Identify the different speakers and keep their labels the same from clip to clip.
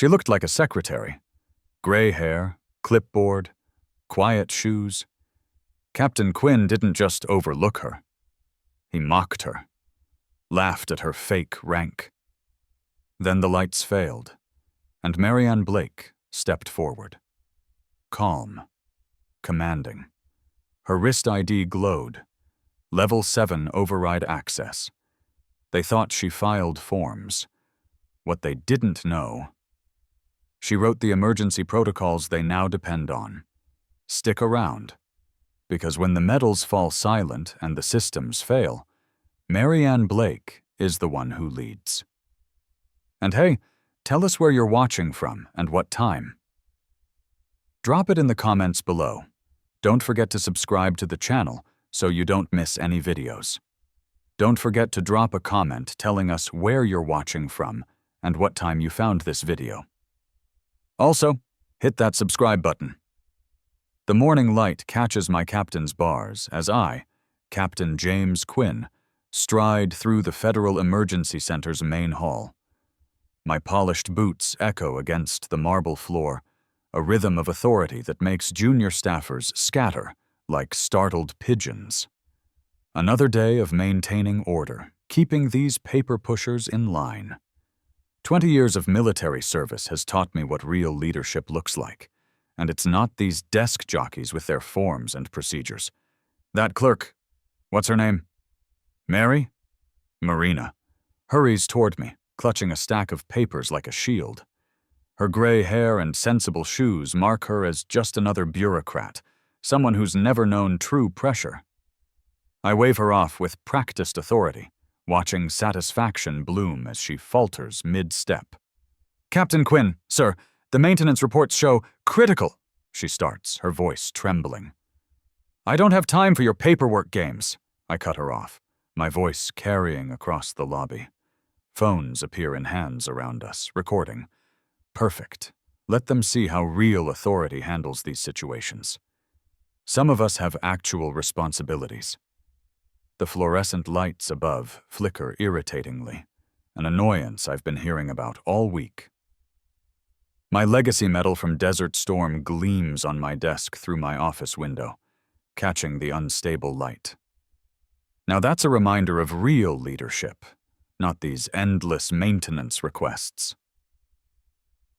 Speaker 1: She looked like a secretary. Gray hair, clipboard, quiet shoes. Captain Quinn didn't just overlook her. He mocked her, laughed at her fake rank. Then the lights failed, and Marianne Blake stepped forward. Calm, commanding. Her wrist ID glowed. Level 7 override access. They thought she filed forms. What they didn't know, she wrote the emergency protocols they now depend on. Stick around, because when the medals fall silent and the systems fail, Marianne Blake is the one who leads. And hey, tell us where you're watching from and what time. Drop it in the comments below. Don't forget to subscribe to the channel so you don't miss any videos. Don't forget to drop a comment telling us where you're watching from and what time you found this video. Also, hit that subscribe button. The morning light catches my captain's bars as I, Captain James Quinn, stride through the Federal Emergency Center's main hall. My polished boots echo against the marble floor, a rhythm of authority that makes junior staffers scatter like startled pigeons. Another day of maintaining order, keeping these paper pushers in line. 20 years of military service has taught me what real leadership looks like, and it's not these desk jockeys with their forms and procedures. That clerk, what's her name? Mary? Marina, hurries toward me, clutching a stack of papers like a shield. Her gray hair and sensible shoes mark her as just another bureaucrat, someone who's never known true pressure. I wave her off with practiced authority, watching satisfaction bloom as she falters mid-step. Captain Quinn, sir, the maintenance reports show critical, she starts, her voice trembling. I don't have time for your paperwork games, I cut her off, my voice carrying across the lobby. Phones appear in hands around us, recording. Perfect. Let them see how real authority handles these situations. Some of us have actual responsibilities. The fluorescent lights above flicker irritatingly, an annoyance I've been hearing about all week. My legacy medal from Desert Storm gleams on my desk through my office window, catching the unstable light. Now that's a reminder of real leadership, not these endless maintenance requests.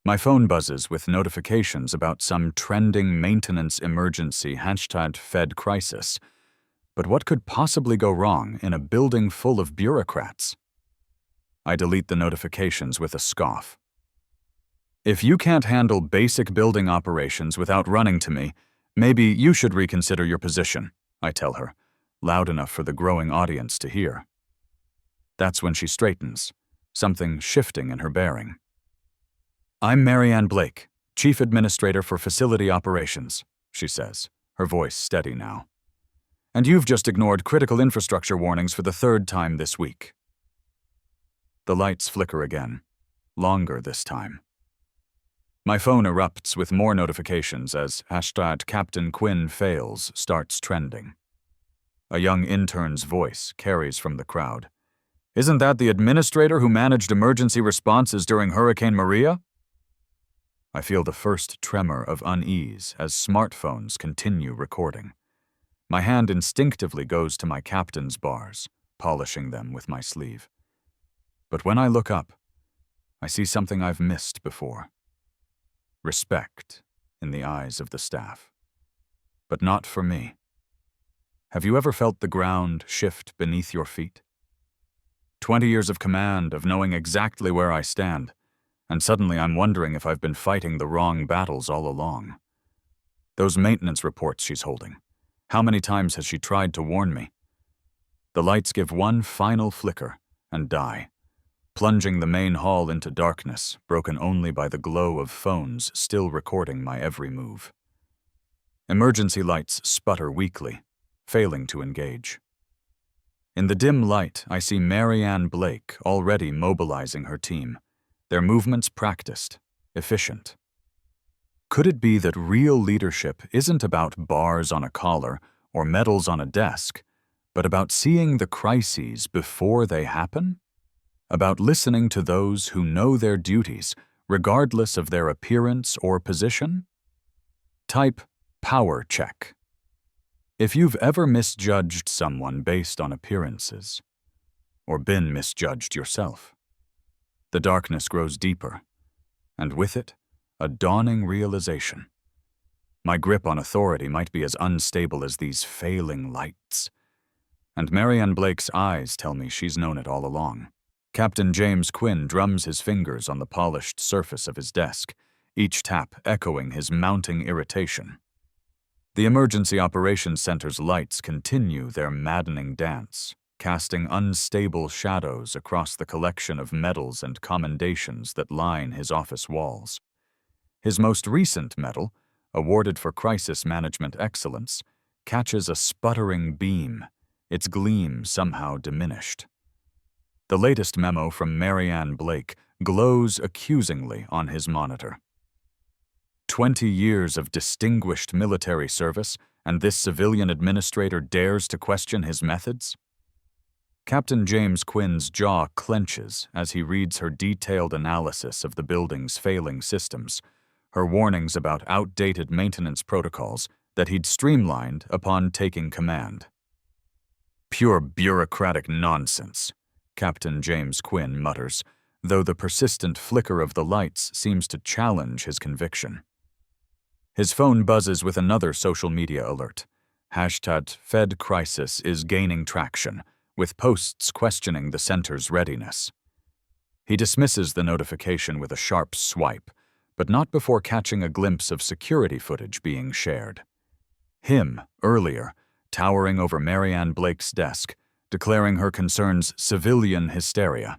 Speaker 1: My phone buzzes with notifications about some trending maintenance emergency #Fed crisis. But what could possibly go wrong in a building full of bureaucrats? I delete the notifications with a scoff. If you can't handle basic building operations without running to me, maybe you should reconsider your position, I tell her, loud enough for the growing audience to hear. That's when she straightens, something shifting in her bearing. I'm Marianne Blake, Chief Administrator for Facility Operations, she says, her voice steady now. And you've just ignored critical infrastructure warnings for the 3rd time this week. The lights flicker again, longer this time. My phone erupts with more notifications as #Captain Quinn fails starts trending. A young intern's voice carries from the crowd. Isn't that the administrator who managed emergency responses during Hurricane Maria? I feel the first tremor of unease as smartphones continue recording. My hand instinctively goes to my captain's bars, polishing them with my sleeve. But when I look up, I see something I've missed before. Respect in the eyes of the staff. But not for me. Have you ever felt the ground shift beneath your feet? 20 years of command, of knowing exactly where I stand, and suddenly I'm wondering if I've been fighting the wrong battles all along. Those maintenance reports she's holding. How many times has she tried to warn me? The lights give one final flicker and die, plunging the main hall into darkness, broken only by the glow of phones still recording my every move. Emergency lights sputter weakly, failing to engage. In the dim light, I see Marianne Blake already mobilizing her team, their movements practiced, efficient. Could it be that real leadership isn't about bars on a collar or medals on a desk, but about seeing the crises before they happen? About listening to those who know their duties, regardless of their appearance or position? Type power check. If you've ever misjudged someone based on appearances, or been misjudged yourself, the darkness grows deeper, and with it, a dawning realization. My grip on authority might be as unstable as these failing lights. And Marianne Blake's eyes tell me she's known it all along. Captain James Quinn drums his fingers on the polished surface of his desk, each tap echoing his mounting irritation. The Emergency Operations Center's lights continue their maddening dance, casting unstable shadows across the collection of medals and commendations that line his office walls. His most recent medal, awarded for crisis management excellence, catches a sputtering beam, its gleam somehow diminished. The latest memo from Marianne Blake glows accusingly on his monitor. 20 years of distinguished military service, and this civilian administrator dares to question his methods? Captain James Quinn's jaw clenches as he reads her detailed analysis of the building's failing systems, her warnings about outdated maintenance protocols that he'd streamlined upon taking command. Pure bureaucratic nonsense, Captain James Quinn mutters, though the persistent flicker of the lights seems to challenge his conviction. His phone buzzes with another social media alert. #FedCrisis is gaining traction, with posts questioning the center's readiness. He dismisses the notification with a sharp swipe, but not before catching a glimpse of security footage being shared. Him, earlier, towering over Marianne Blake's desk, declaring her concerns civilian hysteria.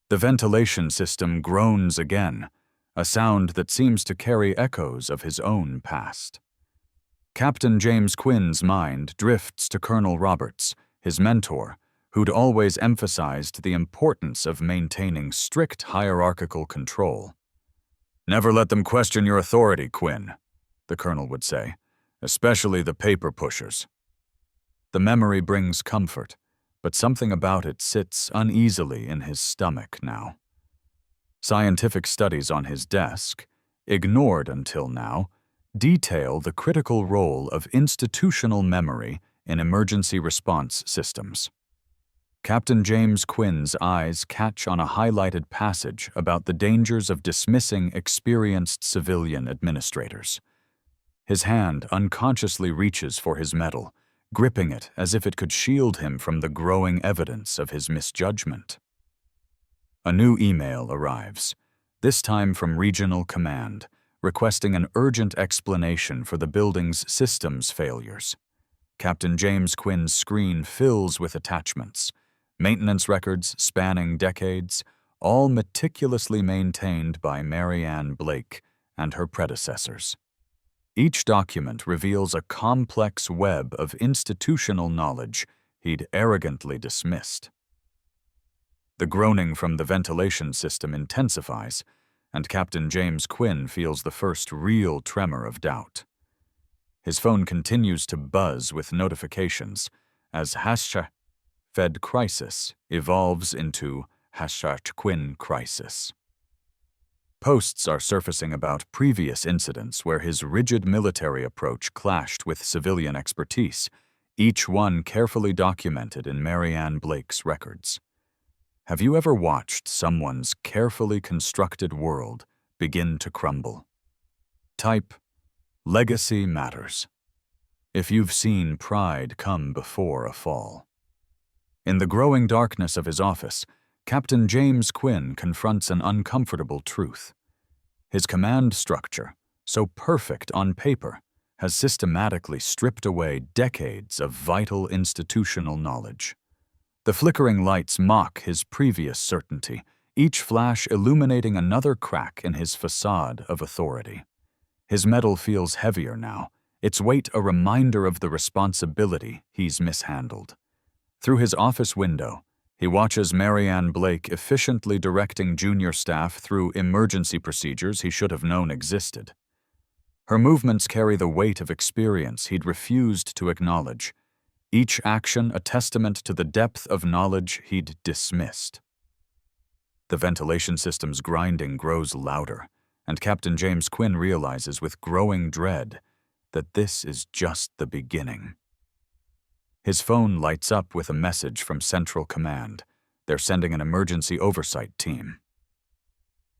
Speaker 1: The ventilation system groans again, a sound that seems to carry echoes of his own past. Captain James Quinn's mind drifts to Colonel Roberts, his mentor, who'd always emphasized the importance of maintaining strict hierarchical control. "Never let them question your authority, Quinn," the colonel would say, "especially the paper pushers." The memory brings comfort, but something about it sits uneasily in his stomach now. Scientific studies on his desk, ignored until now, detail the critical role of institutional memory in emergency response systems. Captain James Quinn's eyes catch on a highlighted passage about the dangers of dismissing experienced civilian administrators. His hand unconsciously reaches for his medal, gripping it as if it could shield him from the growing evidence of his misjudgment. A new email arrives, this time from Regional Command, requesting an urgent explanation for the building's systems failures. Captain James Quinn's screen fills with attachments, maintenance records spanning decades, all meticulously maintained by Marianne Blake and her predecessors. Each document reveals a complex web of institutional knowledge he'd arrogantly dismissed. The groaning from the ventilation system intensifies, and Captain James Quinn feels the first real tremor of doubt. His phone continues to buzz with notifications as #FedCrisis evolves into #QuinnCrisis. Posts are surfacing about previous incidents where his rigid military approach clashed with civilian expertise, each one carefully documented in Marianne Blake's records. Have you ever watched someone's carefully constructed world begin to crumble? Type legacy matters. If you've seen pride come before a fall. In the growing darkness of his office, Captain James Quinn confronts an uncomfortable truth. His command structure, so perfect on paper, has systematically stripped away decades of vital institutional knowledge. The flickering lights mock his previous certainty, each flash illuminating another crack in his facade of authority. His medal feels heavier now, its weight a reminder of the responsibility he's mishandled. Through his office window, he watches Marianne Blake efficiently directing junior staff through emergency procedures he should have known existed. Her movements carry the weight of experience he'd refused to acknowledge, each action a testament to the depth of knowledge he'd dismissed. The ventilation system's grinding grows louder, and Captain James Quinn realizes with growing dread that this is just the beginning. His phone lights up with a message from Central Command. They're sending an emergency oversight team.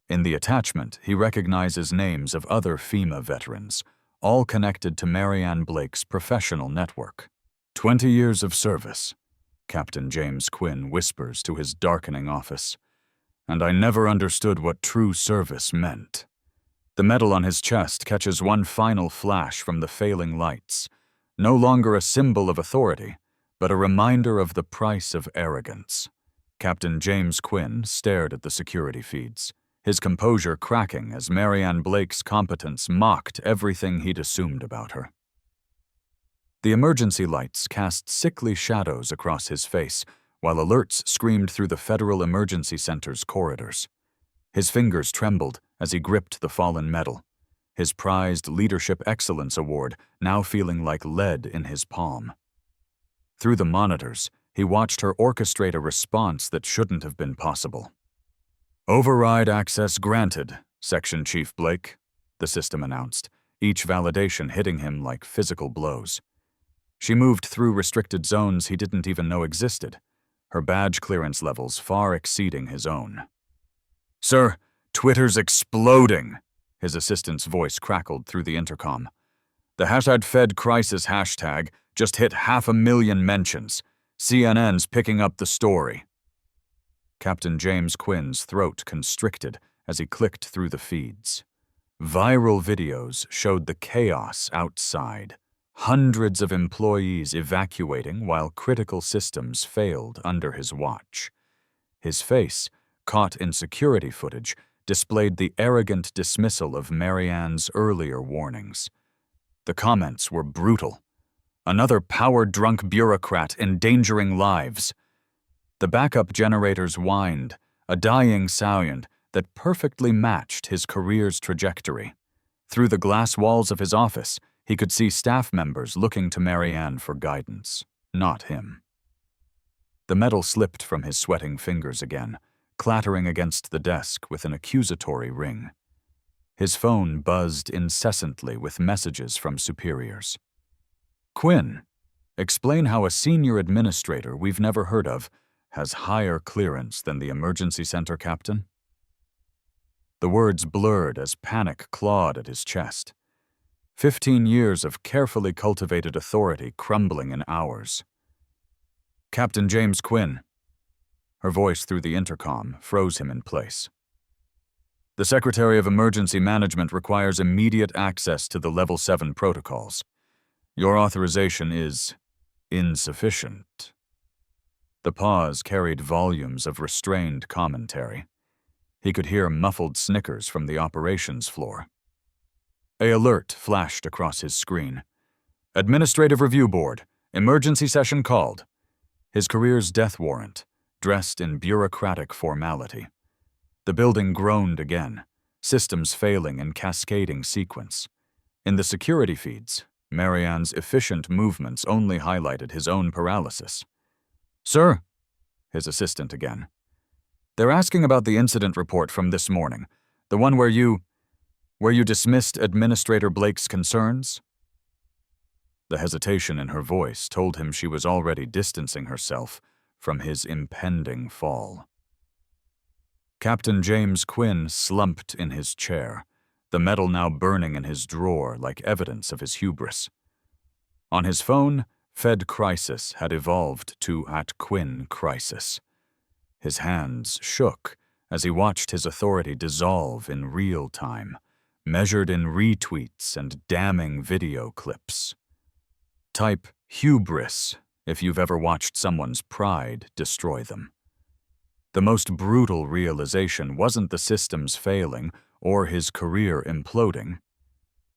Speaker 1: In the attachment, he recognizes names of other FEMA veterans, all connected to Marianne Blake's professional network. 20 years of service, Captain James Quinn whispers to his darkening office. And I never understood what true service meant. The metal on his chest catches one final flash from the failing lights, no longer a symbol of authority, but a reminder of the price of arrogance. Captain James Quinn stared at the security feeds, his composure cracking as Marianne Blake's competence mocked everything he'd assumed about her. The emergency lights cast sickly shadows across his face, while alerts screamed through the Federal Emergency Center's corridors. His fingers trembled as he gripped the fallen metal, his prized Leadership Excellence Award now feeling like lead in his palm. Through the monitors, he watched her orchestrate a response that shouldn't have been possible. Override access granted, Section Chief Blake, the system announced, each validation hitting him like physical blows. She moved through restricted zones he didn't even know existed, her badge clearance levels far exceeding his own. Sir, Twitter's exploding, his assistant's voice crackled through the intercom. The #FedCrisis hashtag just hit 500,000 mentions. CNN's picking up the story. Captain James Quinn's throat constricted as he clicked through the feeds. Viral videos showed the chaos outside. Hundreds of employees evacuating while critical systems failed under his watch. His face, caught in security footage, displayed the arrogant dismissal of Marianne's earlier warnings. The comments were brutal. Another power-drunk bureaucrat endangering lives. The backup generators whined, a dying sound that perfectly matched his career's trajectory. Through the glass walls of his office, he could see staff members looking to Marianne for guidance, not him. The metal slipped from his sweating fingers again, clattering against the desk with an accusatory ring. His phone buzzed incessantly with messages from superiors. Quinn, explain how a senior administrator we've never heard of has higher clearance than the emergency center captain. The words blurred as panic clawed at his chest. 15 years of carefully cultivated authority crumbling in hours. Captain James Quinn. Her voice through the intercom froze him in place. The Secretary of Emergency Management requires immediate access to the Level 7 protocols. Your authorization is insufficient. The pause carried volumes of restrained commentary. He could hear muffled snickers from the operations floor. An alert flashed across his screen. Administrative Review Board, emergency session called. His career's death warrant, dressed in bureaucratic formality. The building groaned again, systems failing in cascading sequence. In the security feeds, Marianne's efficient movements only highlighted his own paralysis. Sir, his assistant again. They're asking about the incident report from this morning, the one where you dismissed Administrator Blake's concerns? The hesitation in her voice told him she was already distancing herself from his impending fall. Captain James Quinn slumped in his chair, the metal now burning in his drawer like evidence of his hubris. On his phone, FedCrisis had evolved to @Quinn Crisis. His hands shook as he watched his authority dissolve in real time, measured in retweets and damning video clips. Type hubris if you've ever watched someone's pride destroy them. The most brutal realization wasn't the systems failing or his career imploding.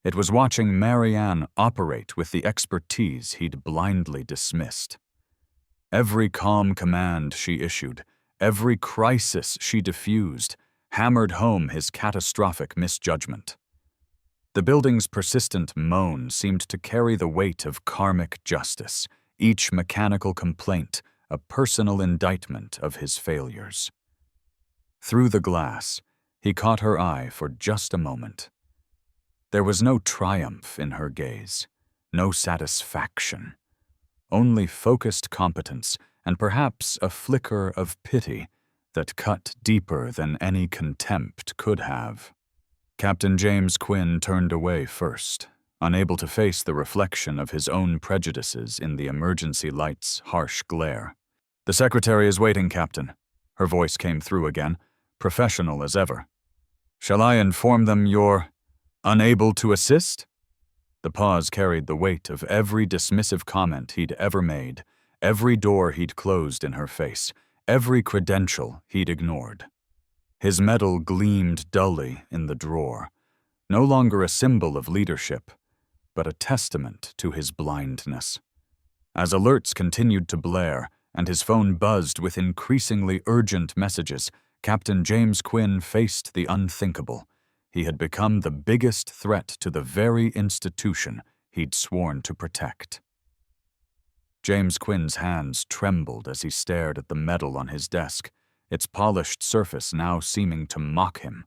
Speaker 1: It was watching Marianne operate with the expertise he'd blindly dismissed. Every calm command she issued, every crisis she diffused, hammered home his catastrophic misjudgment. The building's persistent moan seemed to carry the weight of karmic justice, each mechanical complaint a personal indictment of his failures. Through the glass, he caught her eye for just a moment. There was no triumph in her gaze, no satisfaction, only focused competence and perhaps a flicker of pity that cut deeper than any contempt could have. Captain James Quinn turned away first, unable to face the reflection of his own prejudices in the emergency light's harsh glare. "The secretary is waiting, Captain." Her voice came through again, professional as ever. "Shall I inform them you're unable to assist?" The pause carried the weight of every dismissive comment he'd ever made, every door he'd closed in her face, every credential he'd ignored. His medal gleamed dully in the drawer, no longer a symbol of leadership, but a testament to his blindness. As alerts continued to blare and his phone buzzed with increasingly urgent messages, Captain James Quinn faced the unthinkable. He had become the biggest threat to the very institution he'd sworn to protect. James Quinn's hands trembled as he stared at the medal on his desk, its polished surface now seeming to mock him.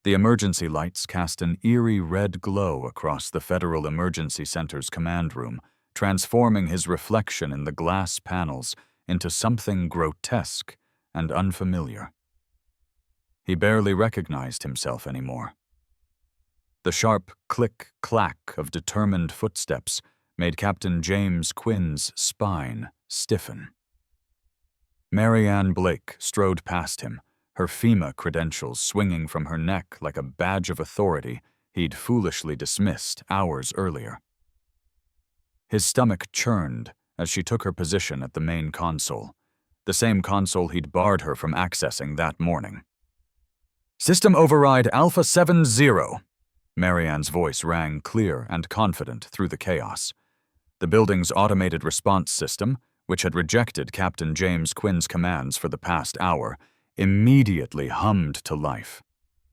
Speaker 1: The emergency lights cast an eerie red glow across the Federal Emergency Center's command room, transforming his reflection in the glass panels into something grotesque and unfamiliar. He barely recognized himself anymore. The sharp click-clack of determined footsteps made Captain James Quinn's spine stiffen. Marianne Blake strode past him, her FEMA credentials swinging from her neck like a badge of authority he'd foolishly dismissed hours earlier. His stomach churned as she took her position at the main console, the same console he'd barred her from accessing that morning. "System override Alpha 70, Marianne's voice rang clear and confident through the chaos. The building's automated response system, which had rejected Captain James Quinn's commands for the past hour, immediately hummed to life.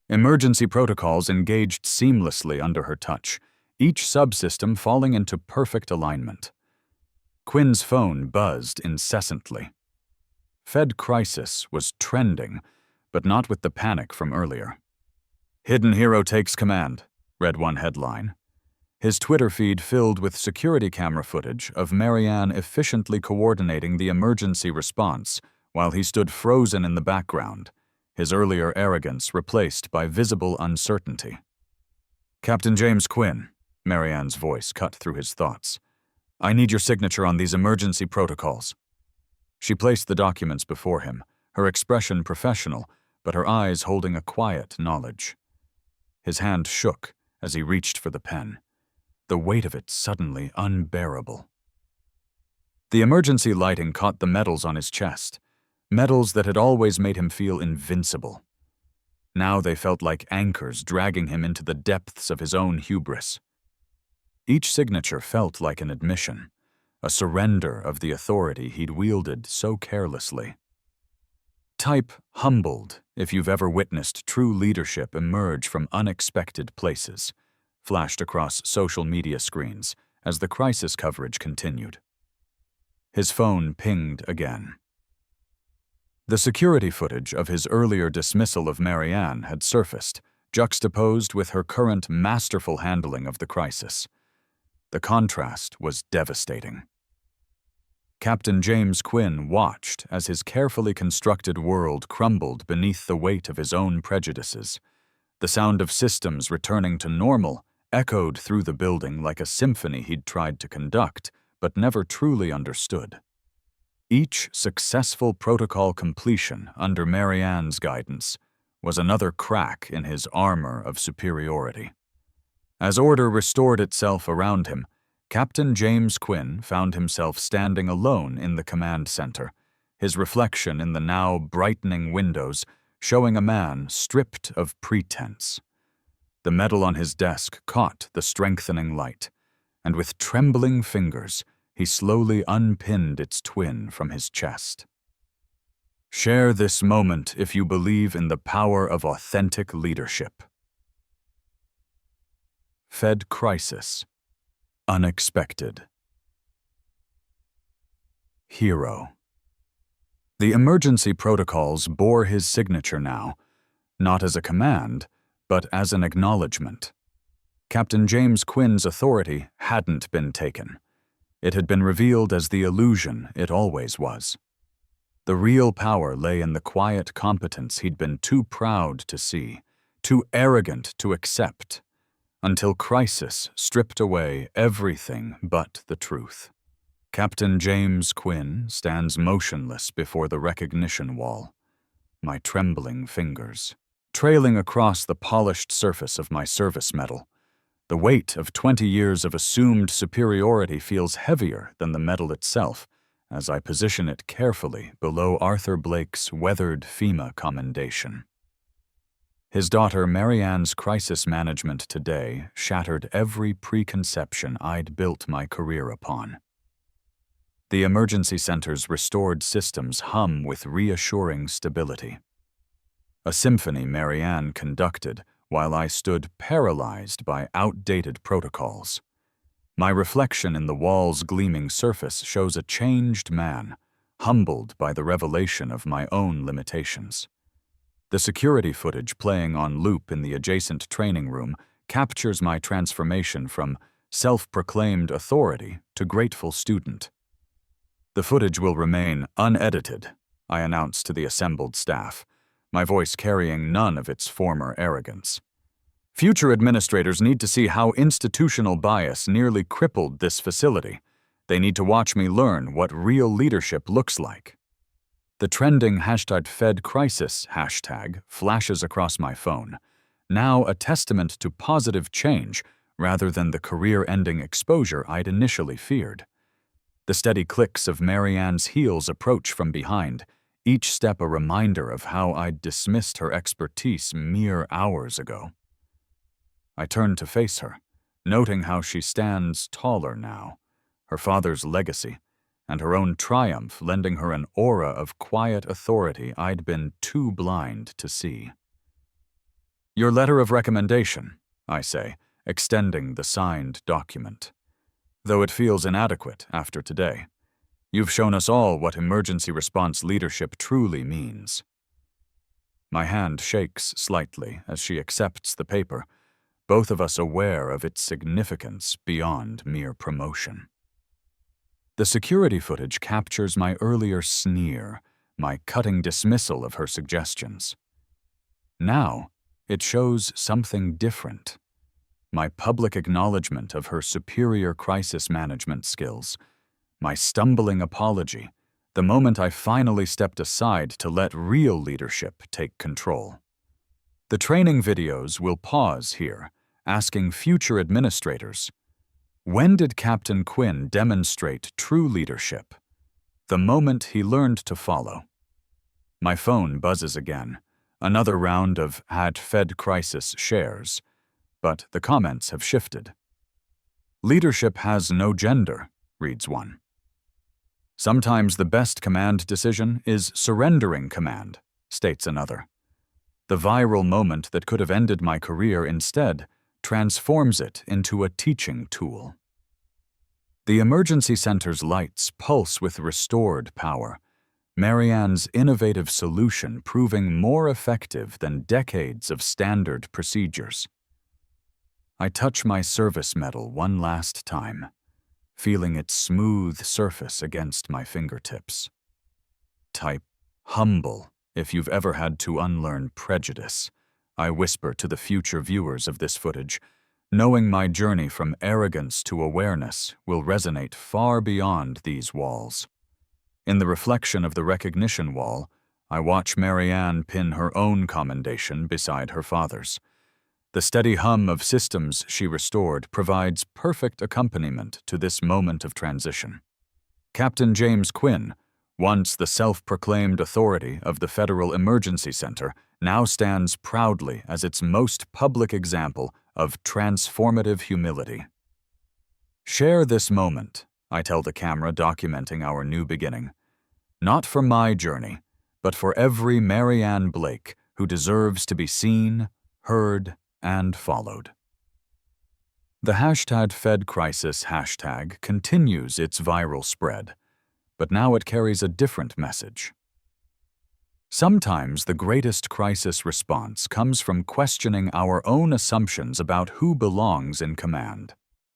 Speaker 1: Emergency protocols engaged seamlessly under her touch, each subsystem falling into perfect alignment. Quinn's phone buzzed incessantly. Fed Crisis was trending, but not with the panic from earlier. "Hidden Hero takes command," read one headline. His Twitter feed filled with security camera footage of Marianne efficiently coordinating the emergency response while he stood frozen in the background, his earlier arrogance replaced by visible uncertainty. "Captain James Quinn," Marianne's voice cut through his thoughts. "I need your signature on these emergency protocols." She placed the documents before him, her expression professional, but her eyes holding a quiet knowledge. His hand shook as he reached for the pen, the weight of it suddenly unbearable. The emergency lighting caught the medals on his chest, medals that had always made him feel invincible. Now they felt like anchors dragging him into the depths of his own hubris. Each signature felt like an admission, a surrender of the authority he'd wielded so carelessly. Type humbled if you've ever witnessed true leadership emerge from unexpected places, flashed across social media screens as the crisis coverage continued. His phone pinged again. The security footage of his earlier dismissal of Marianne had surfaced, juxtaposed with her current masterful handling of the crisis. The contrast was devastating. Captain James Quinn watched as his carefully constructed world crumbled beneath the weight of his own prejudices. The sound of systems returning to normal echoed through the building like a symphony he'd tried to conduct, but never truly understood. Each successful protocol completion under Marianne's guidance was another crack in his armor of superiority. As order restored itself around him, Captain James Quinn found himself standing alone in the command center, his reflection in the now brightening windows showing a man stripped of pretense. The medal on his desk caught the strengthening light, and with trembling fingers, he slowly unpinned its twin from his chest. Share this moment if you believe in the power of authentic leadership. Fed Crisis. Unexpected. Hero. The emergency protocols bore his signature now, not as a command, but as an acknowledgement. Captain James Quinn's authority hadn't been taken. It had been revealed as the illusion it always was. The real power lay in the quiet competence he'd been too proud to see, too arrogant to accept, until crisis stripped away everything but the truth. Captain James Quinn stands motionless before the recognition wall, my trembling fingers trailing across the polished surface of my service medal. The weight of 20 years of assumed superiority feels heavier than the medal itself as I position it carefully below Arthur Blake's weathered FEMA commendation. His daughter Marianne's crisis management today shattered every preconception I'd built my career upon. The emergency center's restored systems hum with reassuring stability. A symphony Marianne conducted while I stood paralyzed by outdated protocols. My reflection in the wall's gleaming surface shows a changed man, humbled by the revelation of my own limitations. The security footage playing on loop in the adjacent training room captures my transformation from self-proclaimed authority to grateful student. The footage will remain unedited, I announced to the assembled staff, my voice carrying none of its former arrogance. Future administrators need to see how institutional bias nearly crippled this facility. They need to watch me learn what real leadership looks like. The trending #FedCrisis hashtag flashes across my phone, now a testament to positive change rather than the career-ending exposure I'd initially feared. The steady clicks of Marianne's heels approach from behind, each step a reminder of how I'd dismissed her expertise mere hours ago. I turn to face her, noting how she stands taller now, her father's legacy, and her own triumph lending her an aura of quiet authority I'd been too blind to see. "Your letter of recommendation," I say, extending the signed document. "Though it feels inadequate after today. You've shown us all what emergency response leadership truly means." My hand shakes slightly as she accepts the paper, both of us aware of its significance beyond mere promotion. The security footage captures my earlier sneer, my cutting dismissal of her suggestions. Now, it shows something different. My public acknowledgement of her superior crisis management skills, my stumbling apology, the moment I finally stepped aside to let real leadership take control. The training videos will pause here, asking future administrators, when did Captain Quinn demonstrate true leadership? The moment he learned to follow. My phone buzzes again, another round of #FedCrisis shares, but the comments have shifted. "Leadership has no gender," reads one. "Sometimes the best command decision is surrendering command," states another. The viral moment that could have ended my career instead transforms it into a teaching tool. The emergency center's lights pulse with restored power, Marianne's innovative solution proving more effective than decades of standard procedures. I touch my service medal one last time, feeling its smooth surface against my fingertips. Type humble if you've ever had to unlearn prejudice, I whisper to the future viewers of this footage, knowing my journey from arrogance to awareness will resonate far beyond these walls. In the reflection of the recognition wall, I watch Marianne pin her own commendation beside her father's. The steady hum of systems she restored provides perfect accompaniment to this moment of transition. Captain James Quinn, once the self-proclaimed authority of the Federal Emergency Center, now stands proudly as its most public example of transformative humility. "Share this moment," I tell the camera documenting our new beginning. "Not for my journey, but for every Marianne Blake who deserves to be seen, heard, and followed." The #FedCrisis hashtag continues its viral spread, but now it carries a different message. Sometimes the greatest crisis response comes from questioning our own assumptions about who belongs in command.